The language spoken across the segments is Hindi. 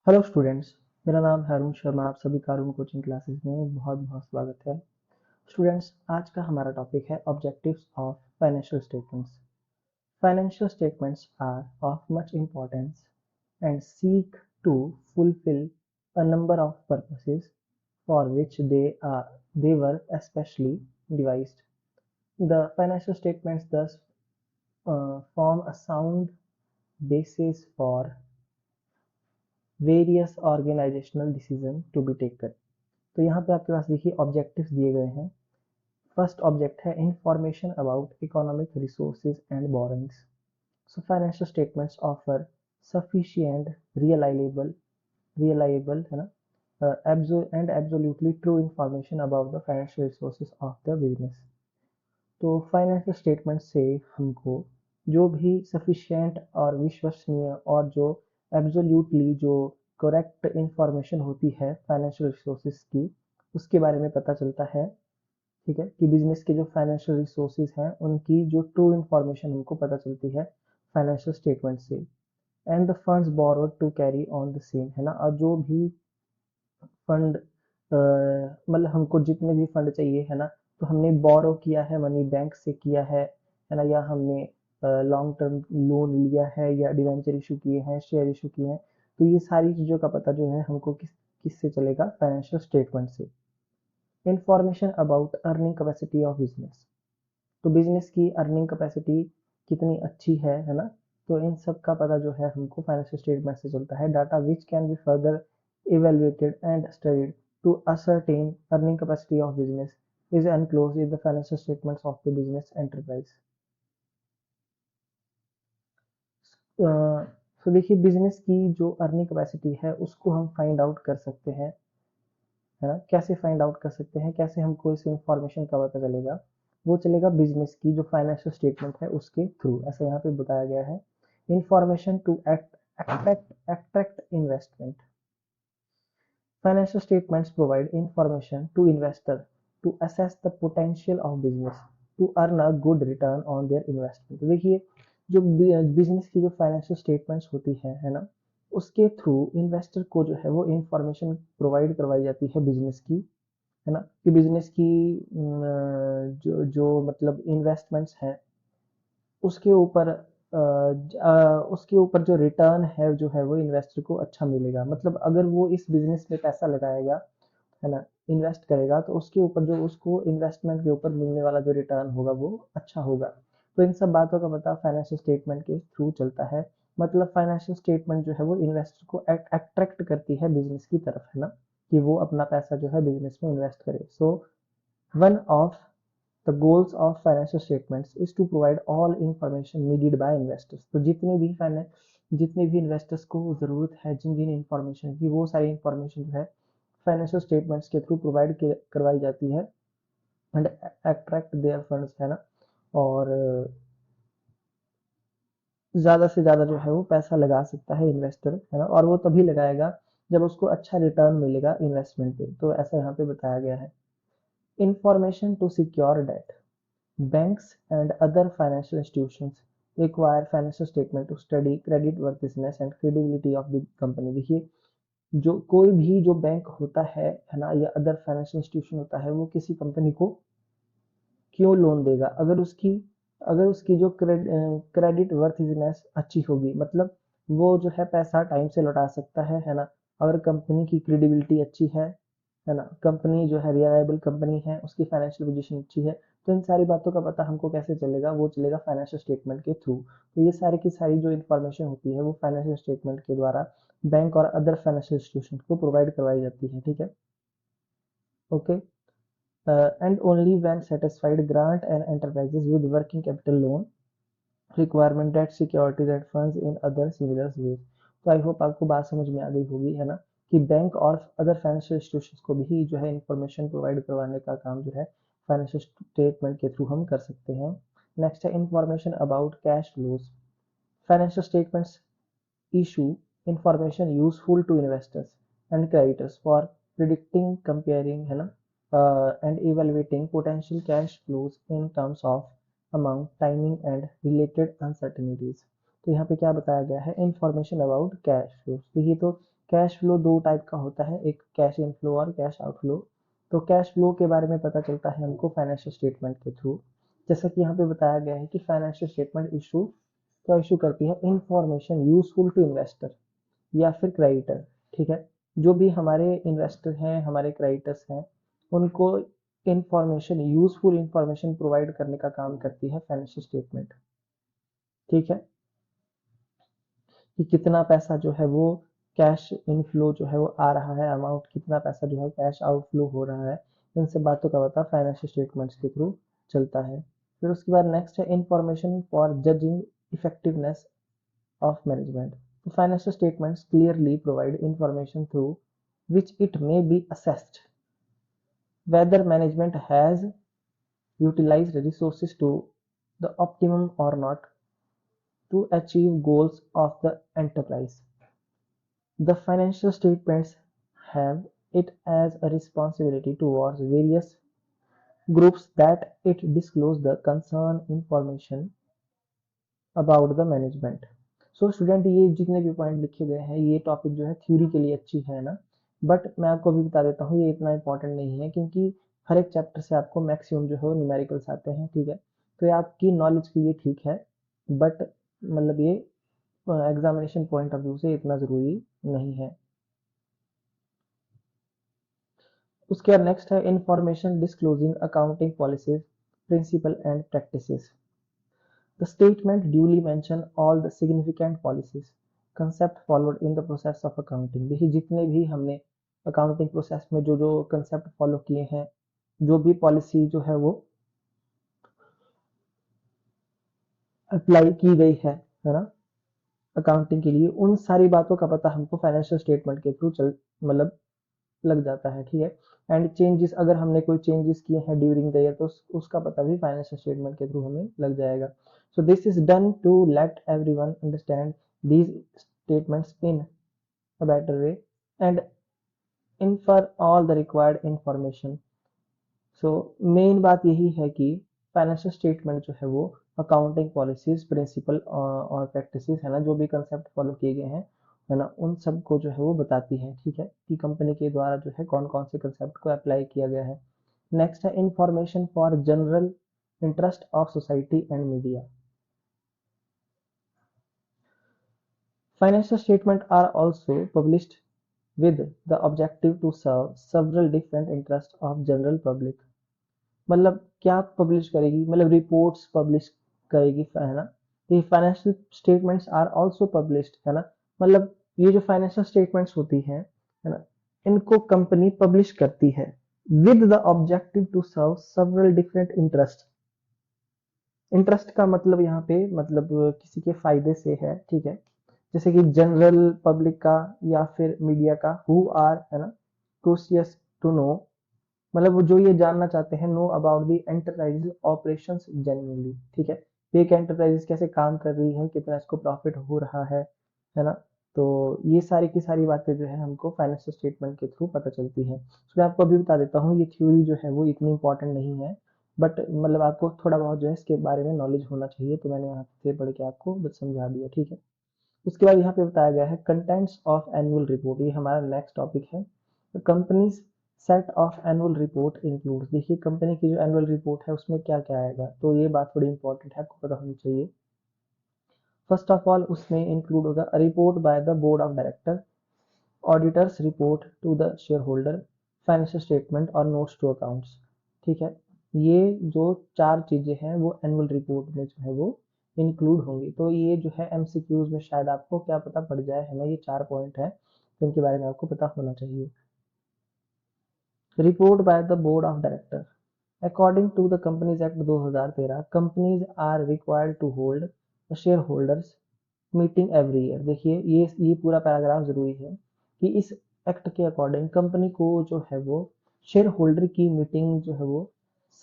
Hello students. मेरा नाम है अरुण शर्मा। आप सभी का अरुण कोचिंग क्लासेस में बहुत बहुत स्वागत है। स्टूडेंट्स, आज का हमारा टॉपिक है objectives of financial statements. Financial statements are of much importance and seek to fulfil a number of purposes for which they were especially devised. The financial statements thus form a sound basis for various organisational decision to be taken. तो यहाँ पे आपके पास देखिए ऑब्जेक्टिव्स दिए गए हैं। फर्स्ट ऑब्जेक्ट है information about economic resources and borings. So financial statements offer sufficient reliable है ना and absolutely true information about the financial resources of the business. तो फाइनेंशियल स्टेटमेंट से हमको जो भी सफिशिएंट और विश्वसनीय और जो एब्सोल्यूटली जो करेक्ट इंफॉर्मेशन होती है फाइनेंशियल रिसोर्सेज की, उसके बारे में पता चलता है। ठीक है कि बिजनेस के जो फाइनेंशियल रिसोर्सेज हैं उनकी जो ट्रू इंफॉर्मेशन हमको पता चलती है फाइनेंशियल स्टेटमेंट से। And the funds borrowed to carry on the same है ना, और जो भी फंड मतलब हमको जितने भी फंड चाहिए है ना, तो हमने बोरो किया है मनी बैंक से किया है ना, या हमने लॉन्ग टर्म लोन लिया है या डिवेंचर इशू किए हैं, शेयर इशू किए हैं। तो ये सारी चीज़ों का पता जो है हमको किससे चलेगा, फाइनेंशियल स्टेटमेंट से। Information about earning capacity of business. तो बिजनेस की अर्निंग कैपेसिटी कितनी अच्छी है ना, तो इन सब का पता जो है हमको फाइनेंशियल स्टेटमेंट से चलता है। Data which can be further evaluated and studied to ascertain earning capacity of business is enclosed in the financial statements of the business enterprise. तो देखिए बिजनेस की जो अर्निंग कैपेसिटी है उसको हम फाइंड आउट कर सकते हैं, है ना। कैसे फाइंड आउट कर सकते हैं, कैसे हमको इस इंफॉर्मेशन का पता चलेगा, वो चलेगा बिजनेस की जो फाइनेंशियल स्टेटमेंट है उसके थ्रू। ऐसा यहाँ पे बताया गया है। Information to attract investment. Financial statements provide information to investors to assess the potential of business to earn a good return on their investment। तो देखिए जो बिजनेस की जो फाइनेंशियल स्टेटमेंट्स होती है ना, उसके थ्रू इन्वेस्टर को जो है वो इंफॉर्मेशन प्रोवाइड करवाई जाती है बिजनेस की, है ना, कि बिजनेस की जो जो मतलब इन्वेस्टमेंट्स हैं उसके ऊपर उसके ऊपर जो रिटर्न है जो है वो इन्वेस्टर को अच्छा मिलेगा। मतलब अगर वो इस बिजनेस में पैसा लगाएगा, है ना, इन्वेस्ट करेगा, तो उसके ऊपर जो उसको इन्वेस्टमेंट के ऊपर मिलने वाला जो रिटर्न होगा वो अच्छा होगा। तो इन सब बातों का पता फाइनेंशियल स्टेटमेंट के थ्रू चलता है। मतलब फाइनेंशियल स्टेटमेंट जो है वो इन्वेस्टर को अट्रैक्ट करती है बिजनेस की तरफ, है ना, कि वो अपना पैसा जो है बिजनेस में इन्वेस्ट करे। So one of the goals of financial statements is to provide all information needed by investors। तो जितने भी इन्वेस्टर्स को जरूरत है जिन जिन इंफॉर्मेशन की, वो सारी इंफॉर्मेशन जो है फाइनेंशियल स्टेटमेंट्स के थ्रू प्रोवाइड करवाई जाती है एंड अट्रैक्ट देयर फंड्स, है ना। और ज्यादा से ज्यादा जो है वो पैसा लगा सकता है इन्वेस्टर, है ना, और वो तभी लगाएगा जब उसको अच्छा रिटर्न मिलेगा इन्वेस्टमेंट पे। तो ऐसा यहाँ पे बताया गया है। Information to secure debt. Banks and other financial institutions require financial statement to study credit worthiness and credibility of the company। देखिए जो कोई भी जो बैंक होता है ना, या अदर फाइनेंशियल इंस्टीट्यूशन होता है, वो किसी कंपनी को क्यों लोन देगा, अगर उसकी जो क्रेडिट वर्थिनेस अच्छी होगी, मतलब वो जो है पैसा टाइम से लौटा सकता है ना। अगर कंपनी की क्रेडिबिलिटी अच्छी है ना, कंपनी जो है रिलायबल कंपनी है, उसकी फाइनेंशियल पोजीशन अच्छी है, तो इन सारी बातों का पता हमको कैसे चलेगा, वो चलेगा फाइनेंशियल स्टेटमेंट के थ्रू। तो ये सारी की सारी जो इन्फॉर्मेशन होती है वो फाइनेंशियल स्टेटमेंट के द्वारा बैंक और अदर फाइनेंशियल इंस्टीट्यूशन को प्रोवाइड करवाई जाती है। ठीक है, okay. And only when satisfied grant and enterprises with working capital loan requirement debt securities and funds in other similar ways। तो आई होप आपको बात समझ में आ गई होगी, है ना, कि बैंक और अदर फाइनेंशियल इंस्टीट्यूशंस को भी जो है इंफॉर्मेशन प्रोवाइड करवाने का काम जो है फाइनेंशियल स्टेटमेंट के थ्रू हम कर सकते हैं। नेक्स्ट है information about cash flows. Financial statements issue information useful to investors and creditors for predicting, comparing, है ना, and evaluating potential cash flows in terms of amount, timing and related uncertainties। तो यहाँ पे क्या बताया गया है, इंफॉर्मेशन अबाउट कैश फ्लोज। देखिए तो कैश फ्लो दो टाइप का होता है, एक कैश इनफ्लो और कैश आउटफ्लो। तो कैश फ्लो के बारे में पता चलता है हमको फाइनेंशियल स्टेटमेंट के थ्रू। जैसा कि यहाँ पे बताया गया है कि फाइनेंशियल स्टेटमेंट इशू करती है इंफॉर्मेशन यूजफुल टू इन्वेस्टर या फिर क्रेडिटर। ठीक है, जो भी हमारे इन्वेस्टर हैं, हमारे क्रेडिटर्स हैं, उनको इंफॉर्मेशन, यूजफुल इंफॉर्मेशन प्रोवाइड करने का काम करती है फाइनेंशियल स्टेटमेंट। ठीक है, कि कितना पैसा जो है वो कैश इनफ्लो जो है वो आ रहा है, अमाउंट कितना पैसा जो है कैश आउटफ्लो हो रहा है, इन सब बातों का पता फाइनेंशियल स्टेटमेंट्स के थ्रू चलता है। फिर उसके बाद नेक्स्ट है information for judging effectiveness of management. तो financial statements clearly provide information through which it may be assessed whether management has utilized resources to the optimum or not to achieve goals of the enterprise. The financial statements have it as a responsibility towards various groups that it disclose the concerned information about the management. So student, ये जितने भी पॉइंट लिखे गए हैं, ये टॉपिक जो है थ्योरी के लिए अच्छी है ना, बट मैं आपको अभी बता देता हूँ ये इतना इंपॉर्टेंट नहीं है, क्योंकि हर एक चैप्टर से आपको मैक्सिमम जो है वो न्यूमेरिकल्स आते हैं। ठीक है, तो ये आपकी नॉलेज के लिए ठीक है, बट मतलब ये एग्जामिनेशन पॉइंट ऑफ व्यू से इतना ज़रूरी नहीं है। उसके बाद नेक्स्ट है information disclosing accounting policies, principle and practices. The statement duly mention all the significant policies, concept followed in the process of accounting। देखिए, जितने भी हमने अकाउंटिंग प्रोसेस में जो जो कंसेप्ट फॉलो किए हैं, जो भी पॉलिसी जो है वो अप्लाई की गई है ना, अकाउंटिंग के लिए, उन सारी बातों का पता हमको फाइनेंशियल स्टेटमेंट के थ्रू चल मतलब लग जाता है। ठीक है, एंड चेंजेस, अगर हमने कोई चेंजेस किए हैं ड्यूरिंग द ईयर, तो उसका पता भी फाइनेंशियल स्टेटमेंट के थ्रू हमें लग जाएगा। So this is done to let everyone understand these statements in a better way and infer all the required information. So main बात यही है कि फाइनेंशियल स्टेटमेंट जो है वो अकाउंटिंग पॉलिसीज, प्रिंसिपल और प्रैक्टिसेस है ना, जो भी कंसेप्ट फॉलो किए गए हैं है ना, उन सब को जो है वो बताती है। ठीक है, कि कंपनी के द्वारा जो है कौन कौन से कंसेप्ट को अप्लाई किया गया है। नेक्स्ट है information for general interest of society and media. Financial statements are also published with the objective to serve several different interests of general public। मतलब क्या पब्लिश करेगी, मतलब रिपोर्ट्स पब्लिश करेगी है ना। ये financial statements are also published है ना, मतलब ये जो फाइनेंशियल स्टेटमेंट्स होती हैं है ना, इनको कंपनी पब्लिश करती है with the objective to serve several different interest. Interest का मतलब यहाँ पे मतलब किसी के फायदे से है। ठीक है, जैसे कि जनरल पब्लिक का या फिर मीडिया का, हु आर है ना क्यूरियस टू नो, मतलब वो जो ये जानना चाहते हैं, know about the enterprise operations genuinely. ठीक है, एक एंटरप्राइज कैसे काम कर रही है, कितना इसको प्रॉफिट हो रहा है ना, तो ये सारी की सारी बातें जो है हमको फाइनेंशियल स्टेटमेंट के थ्रू पता चलती है। तो मैं आपको अभी बता देता हूँ, ये थ्योरी जो है वो इतनी इंपॉर्टेंट नहीं है, बट मतलब आपको थोड़ा बहुत जो है इसके बारे में नॉलेज होना चाहिए, तो मैंने यहाँ से पढ़ के आपको बस समझा दिया। ठीक है, उसके बाद यहाँ पे बताया गया है कंटेंट्स ऑफ एनुअल रिपोर्ट, ये हमारा नेक्स्ट टॉपिक है। Companies set of annual report include. देखिए, कंपनी की जो एनुअल रिपोर्ट है उसमें क्या क्या आएगा, तो ये बात थोड़ी इंपॉर्टेंट है, आपको पता होनी चाहिए। फर्स्ट ऑफ ऑल उसमें इंक्लूड होगा report by the board of director, auditors report to the share holder, financial statement और नोट्स टू अकाउंट्स। ठीक है, ये जो चार चीजें हैं वो एनुअल रिपोर्ट में जो है वो इंक्लूड होंगी। तो ये जो है एमसीक्यूज में शायद आपको क्या पता पड़ जाए, है ना, ये चार पॉइंट है जिनके बारे में आपको पता होना चाहिए। Report by the board of director. According to the companies act 2013, companies are required to hold share holders meeting every year. देखिए, ये पूरा पैराग्राफ जरूरी है कि इस एक्ट के अकॉर्डिंग कंपनी को जो है वो शेयर होल्डर की मीटिंग जो है वो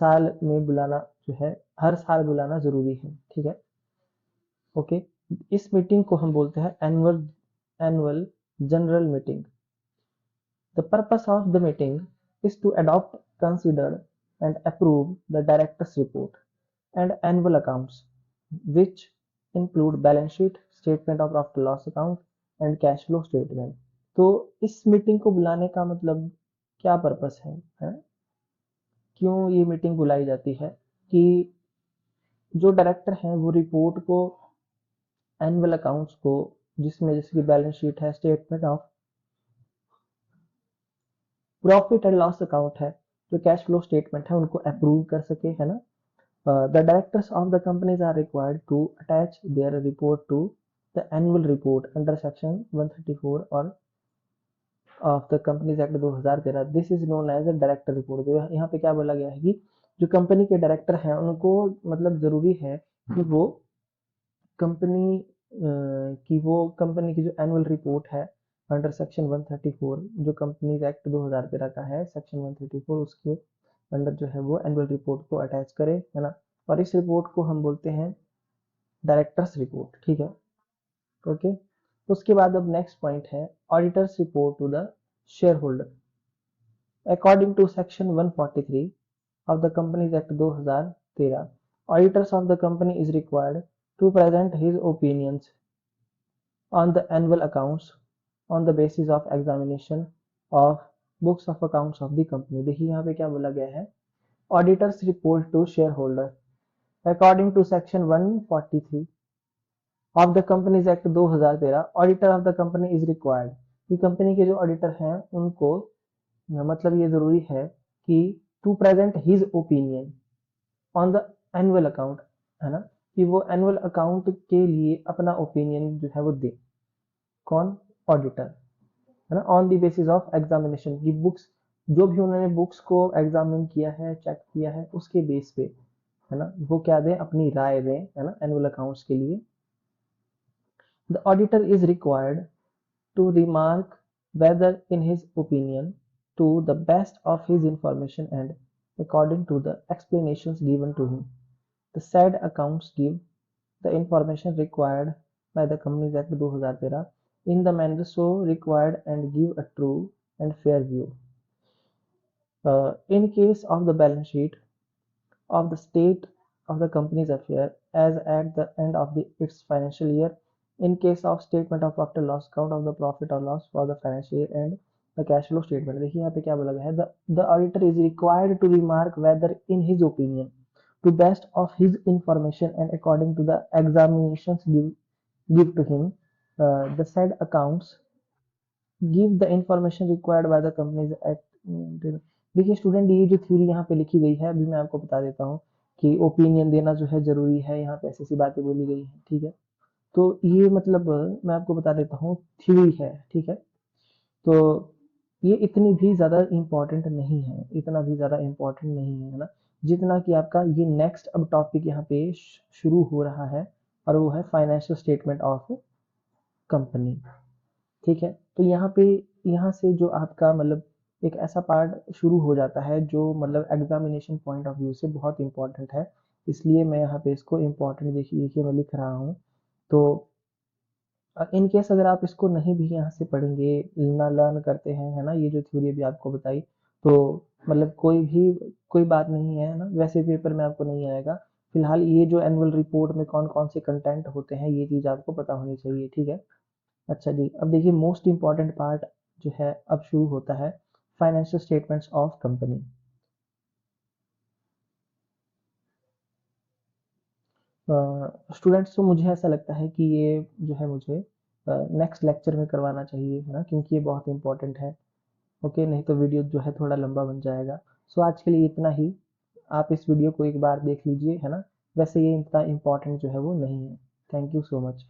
साल में बुलाना जो है, हर साल बुलाना जरूरी है। ठीक है, ओके, इस मीटिंग को हम बोलते हैं annual general meeting. The purpose of the meeting is to adopt, consider, and approve the director's report and annual accounts, which include balance sheet, statement of profit loss account, and cash flow statement. तो इस मीटिंग को बुलाने का मतलब क्या पर्पस है? क्यों ये मीटिंग बुलाई जाती है? कि जो डायरेक्टर हैं वो रिपोर्ट को, एनुअल अकाउंट्स को, जिसमें जैसे कि बैलेंस शीट है, statement of profit and loss account है, जो कैश फ्लो स्टेटमेंट है, उनको अप्रूव कर सके, है ना। The directors of the companies are required to attach their report to the annual report under section 134 और of the companies act 2013। This is known as a director report. जो यहाँ पे क्या बोला गया है कि जो कंपनी के डायरेक्टर हैं उनको मतलब जरूरी है कि कंपनी वो कंपनी की जो एनुअल रिपोर्ट है अंडर सेक्शन 134, जो कंपनीज एक्ट 2013 का है, सेक्शन 134, उसके अंडर जो है वो एनुअल रिपोर्ट को अटैच करे, है ना। और इस रिपोर्ट को हम बोलते हैं डायरेक्टर्स रिपोर्ट, ठीक है। ओके, उसके बाद अब नेक्स्ट पॉइंट है auditors report to the share holder. According to section 143 of the Companies Act 2013, auditors of the company is required to present his opinions on the annual accounts on the basis of examination of books of accounts of the company। देखिए यहाँ पे क्या बोला गया है, auditors report to share holder according to section 143 of the companies act 2013, auditor of the company is required. कि कंपनी के जो ऑडिटर हैं उनको मतलब ये जरूरी है कि to present his opinion on the annual account, है ना, कि वो एनुअल अकाउंट के लिए अपना ओपिनियन जो है वो दे। कौन? ऑडिटर, है ना। On the basis of examination की बुक्स, जो भी उन्होंने बुक्स को एग्जामिन किया है, चेक किया है, उसके बेस पे, है ना, वो क्या दें, अपनी राय दें, है ना, एनुअल अकाउंट्स के लिए। The auditor is required to remark whether in his opinion to the best of his information and according to the explanations given to him, the said accounts give the information required by the Companies Act 2013 in the manner so required and give a true and fair view. In case of the balance sheet of the state of the company's affair as at the end of its financial year, in case of statement of profit and loss account of the profit or loss for the financial year and the cash flow statement। देखिए यहाँ पे क्या बोला गया है, the auditor is required to remark whether in his opinion to best of his information and according to the examinations give to him, the said accounts give the information required by the companies act। देखिए स्टूडेंट, ये जो थ्योरी यहाँ पे लिखी गई है, अभी मैं आपको बता देता हूँ कि ओपिनियन देना जो है जरूरी है, यहाँ पे ऐसी ऐसी बातें बोली गई है, ठीक है। तो ये मतलब मैं आपको बता देता हूँ, थ्योरी है, ठीक है। तो ये इतनी भी ज्यादा इम्पोर्टेंट नहीं है, इतना भी ज्यादा इम्पोर्टेंट नहीं है ना, जितना कि आपका ये नेक्स्ट अब टॉपिक यहाँ पे शुरू हो रहा है, और वो है फाइनेंशियल स्टेटमेंट ऑफ कंपनी, ठीक है। तो यहाँ से जो आपका मतलब एक ऐसा पार्ट शुरू हो जाता है जो मतलब एग्जामिनेशन पॉइंट ऑफ व्यू से बहुत इंपॉर्टेंट है, इसलिए मैं यहाँ पे इसको इम्पोर्टेंट देखिए मैं लिख रहा हूँ। तो इन केस अगर आप इसको नहीं भी यहाँ से पढ़ेंगे, ना लर्न करते हैं, है ना, ये जो थ्योरी भी आपको बताई, तो मतलब कोई बात नहीं है ना, वैसे पेपर में आपको नहीं आएगा। फिलहाल ये जो एनुअल रिपोर्ट में कौन कौन से कंटेंट होते हैं, ये चीज आपको पता होनी चाहिए, ठीक है। अच्छा जी, अब देखिए मोस्ट इंपॉर्टेंट पार्ट जो है अब शुरू होता है, financial statements of company. Students, तो मुझे ऐसा लगता है कि ये जो है मुझे नेक्स्ट लेक्चर में करवाना चाहिए, है ना, क्योंकि ये बहुत इंपॉर्टेंट है। ओके, नहीं तो वीडियो जो है थोड़ा लंबा बन जाएगा। सो आज के लिए इतना ही। आप इस वीडियो को एक बार देख लीजिए, है ना, वैसे ये इतना इंपॉर्टेंट जो है वो नहीं है। Thank you so much.